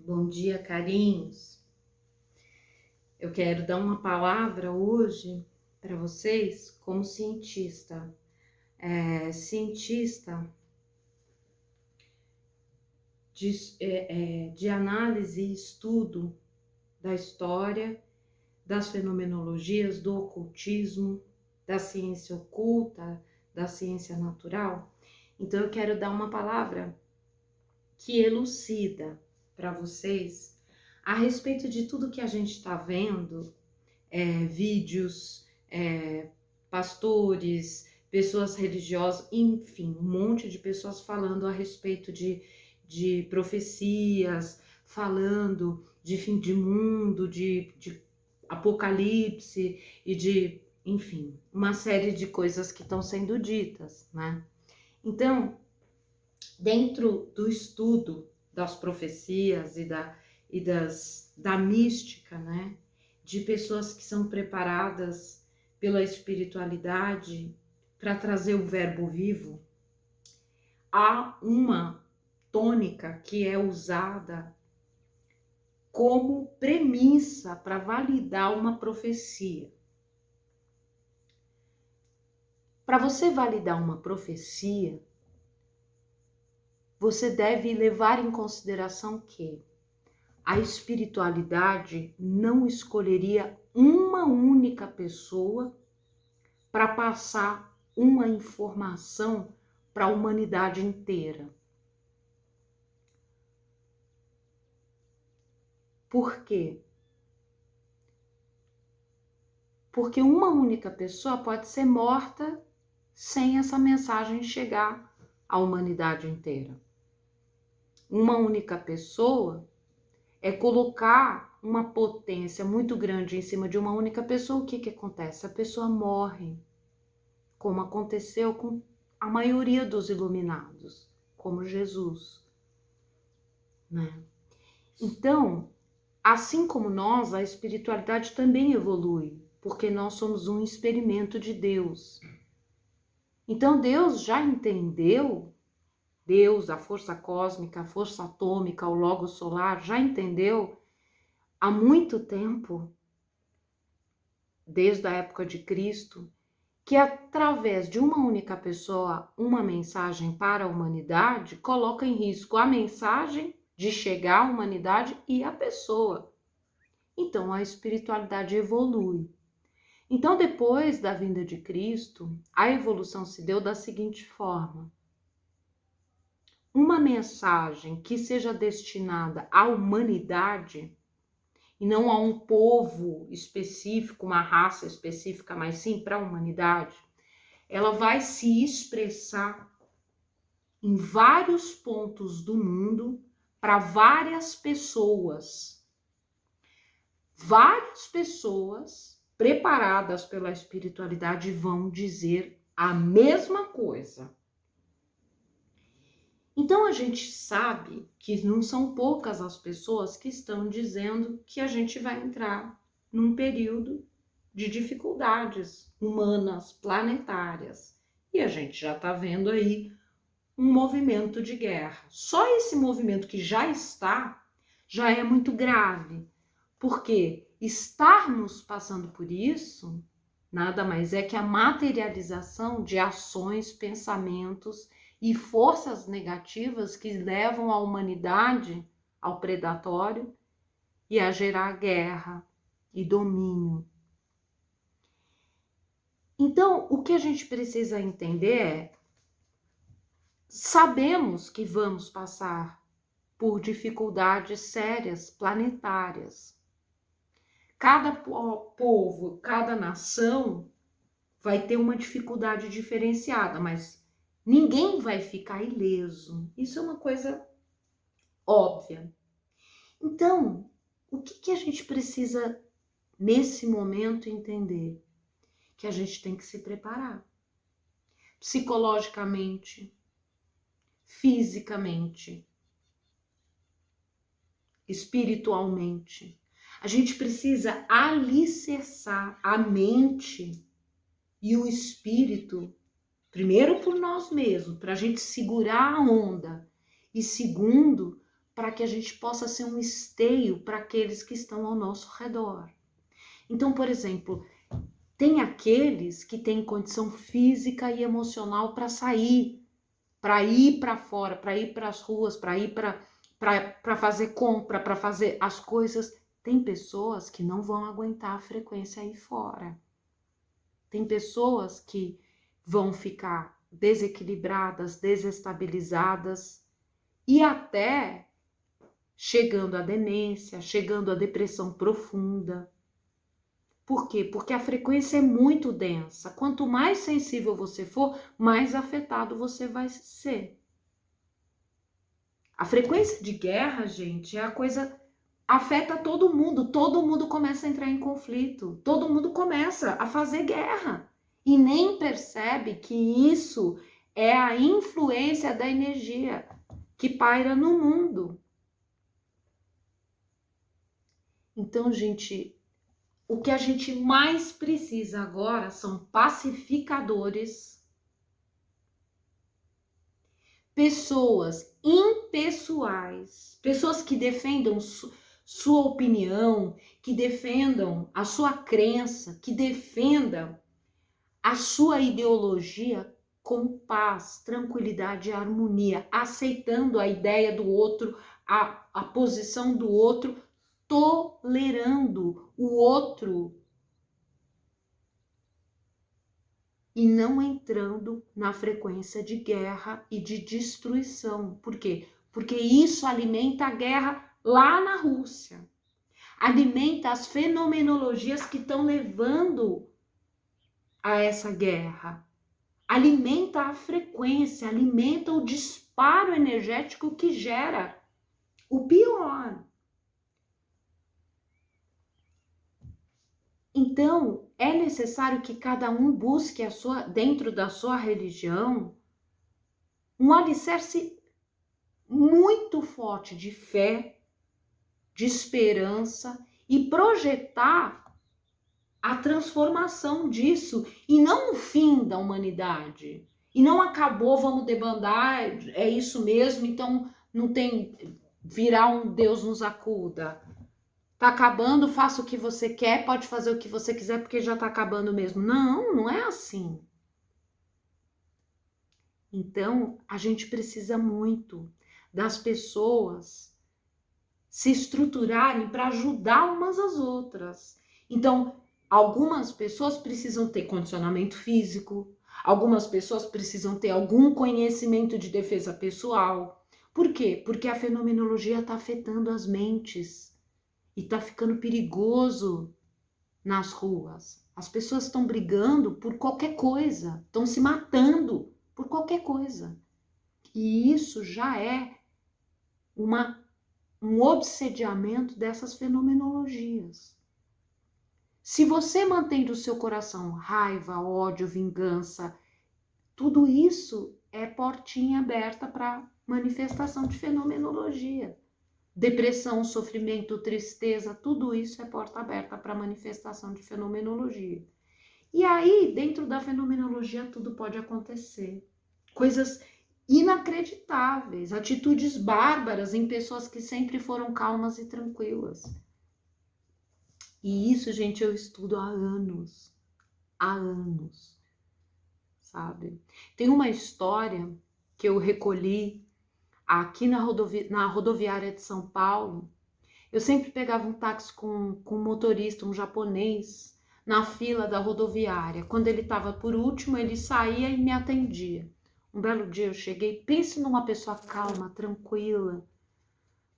Bom dia, carinhos. Eu quero dar uma palavra hoje para vocês como cientista. Cientista de análise e estudo da história, das fenomenologias, do ocultismo, da ciência oculta, da ciência natural. Então eu quero dar uma palavra que elucida para vocês a respeito de tudo que a gente está vendo, vídeos, pastores, pessoas religiosas, enfim, um monte de pessoas falando a respeito de profecias, falando de fim de mundo, de apocalipse e enfim, uma série de coisas que estão sendo ditas, né? Então, dentro do estudo das profecias da mística, né? De pessoas que são preparadas pela espiritualidade para trazer o verbo vivo, há uma tônica que é usada como premissa para validar uma profecia. Para você validar uma profecia, você deve levar em consideração que a espiritualidade não escolheria uma única pessoa para passar uma informação para a humanidade inteira. Por quê? Porque uma única pessoa pode ser morta sem essa mensagem chegar à humanidade inteira. Uma única pessoa é colocar uma potência muito grande em cima de uma única pessoa. O que acontece? A pessoa morre, como aconteceu com a maioria dos iluminados, como Jesus, né? Então, assim como nós, a espiritualidade também evolui, porque nós somos um experimento de Deus. Então, Deus já entendeu, Deus, a força cósmica, a força atômica, o logo solar, já entendeu há muito tempo, desde a época de Cristo, que através de uma única pessoa, uma mensagem para a humanidade, coloca em risco a mensagem de chegar à humanidade e a pessoa. Então a espiritualidade evolui. Então, depois da vinda de Cristo, a evolução se deu da seguinte forma: uma mensagem que seja destinada à humanidade e não a um povo específico, uma raça específica, mas sim para a humanidade, ela vai se expressar em vários pontos do mundo para várias pessoas. Várias pessoas preparadas pela espiritualidade vão dizer a mesma coisa. Então a gente sabe que não são poucas as pessoas que estão dizendo que a gente vai entrar num período de dificuldades humanas, planetárias. E a gente já está vendo aí um movimento de guerra. Só esse movimento que já é muito grave, porque estarmos passando por isso nada mais é que a materialização de ações, pensamentos e forças negativas que levam a humanidade ao predatório e a gerar guerra e domínio. Então, o que a gente precisa entender é: sabemos que vamos passar por dificuldades sérias planetárias. Cada povo, cada nação vai ter uma dificuldade diferenciada, mas ninguém vai ficar ileso. Isso é uma coisa óbvia. Então, o que a gente precisa nesse momento entender? Que a gente tem que se preparar psicologicamente, fisicamente, espiritualmente. A gente precisa alicerçar a mente e o espírito, primeiro por nós mesmos, para a gente segurar a onda, e segundo, para que a gente possa ser um esteio para aqueles que estão ao nosso redor. Então, por exemplo, tem aqueles que têm condição física e emocional para sair, para ir para fora, para ir para as ruas, para ir para fazer compra, para fazer as coisas. Tem pessoas que não vão aguentar a frequência aí fora. Tem pessoas que vão ficar desequilibradas, desestabilizadas e até chegando à demência, chegando à depressão profunda. Por quê? Porque a frequência é muito densa. Quanto mais sensível você for, mais afetado você vai ser. A frequência de guerra, gente, é a coisa... afeta todo mundo começa a entrar em conflito, todo mundo começa a fazer guerra e nem percebe que isso é a influência da energia que paira no mundo. Então, gente, o que a gente mais precisa agora são pacificadores, pessoas impessoais, pessoas que defendam sua opinião, que defendam a sua crença, que defendam a sua ideologia com paz, tranquilidade e harmonia, aceitando a ideia do outro, a posição do outro, tolerando o outro e não entrando na frequência de guerra e de destruição. Por quê? Porque isso alimenta a guerra lá na Rússia. Alimenta as fenomenologias que estão levando a essa guerra. Alimenta a frequência, alimenta o disparo energético que gera o pior. Então, é necessário que cada um busque dentro da sua religião um alicerce muito forte de fé, de esperança e projetar a transformação disso e não o fim da humanidade. E não acabou, vamos debandar, é isso mesmo, então não tem virar um Deus nos acuda. Tá acabando, faça o que você quer, pode fazer o que você quiser porque já tá acabando mesmo. Não, não é assim. Então, a gente precisa muito das pessoas se estruturarem para ajudar umas às outras. Então, algumas pessoas precisam ter condicionamento físico, algumas pessoas precisam ter algum conhecimento de defesa pessoal. Por quê? Porque a fenomenologia está afetando as mentes e está ficando perigoso nas ruas. As pessoas estão brigando por qualquer coisa, estão se matando por qualquer coisa. E isso já é um obsediamento dessas fenomenologias. Se você mantém do seu coração raiva, ódio, vingança, tudo isso é portinha aberta para manifestação de fenomenologia. Depressão, sofrimento, tristeza, tudo isso é porta aberta para manifestação de fenomenologia. E aí, dentro da fenomenologia, tudo pode acontecer. Coisas inacreditáveis, atitudes bárbaras em pessoas que sempre foram calmas e tranquilas. E isso, gente, eu estudo há anos, sabe? Tem uma história que eu recolhi aqui na rodoviária de São Paulo. Eu sempre pegava um táxi com um motorista, um japonês, na fila da rodoviária. Quando ele estava por último, ele saía e me atendia. Um belo dia eu cheguei, pense numa pessoa calma, tranquila,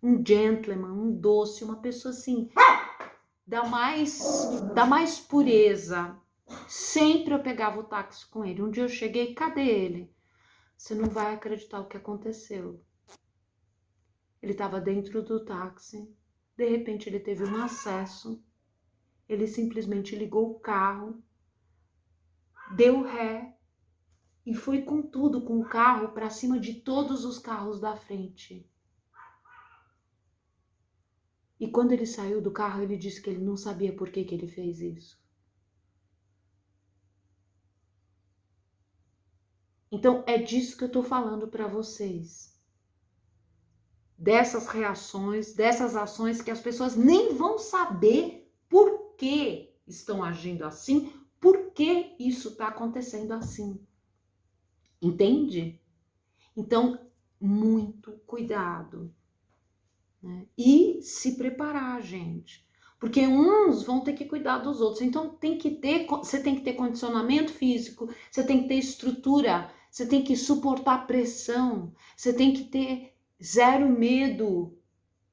um gentleman, um doce, uma pessoa assim, da mais pureza. Sempre eu pegava o táxi com ele. Um dia eu cheguei, cadê ele? Você não vai acreditar o que aconteceu. Ele estava dentro do táxi, de repente ele teve um acesso, ele simplesmente ligou o carro, deu ré e foi com tudo, com o carro para cima de todos os carros da frente. E quando ele saiu do carro, ele disse que ele não sabia por que ele fez isso. Então, é disso que eu tô falando para vocês. dessas reações, dessas ações que as pessoas nem vão saber por que estão agindo assim, por que isso está acontecendo assim. Entende? Então, muito cuidado, né? E se preparar, gente. Porque uns vão ter que cuidar dos outros. Então, você tem que ter condicionamento físico, você tem que ter estrutura, você tem que suportar pressão, você tem que ter zero medo,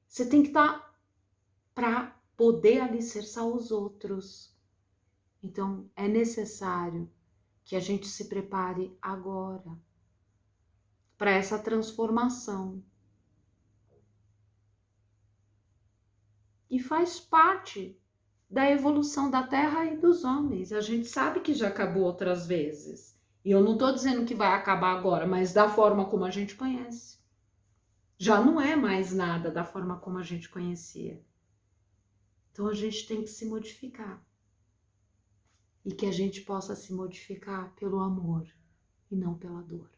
você tem que estar para poder alicerçar os outros. Então, é necessário que a gente se prepare agora para essa transformação. E faz parte da evolução da Terra e dos homens. A gente sabe que já acabou outras vezes. E eu não estou dizendo que vai acabar agora, mas da forma como a gente conhece. Já não é mais nada da forma como a gente conhecia. Então a gente tem que se modificar. E que a gente possa se modificar pelo amor e não pela dor.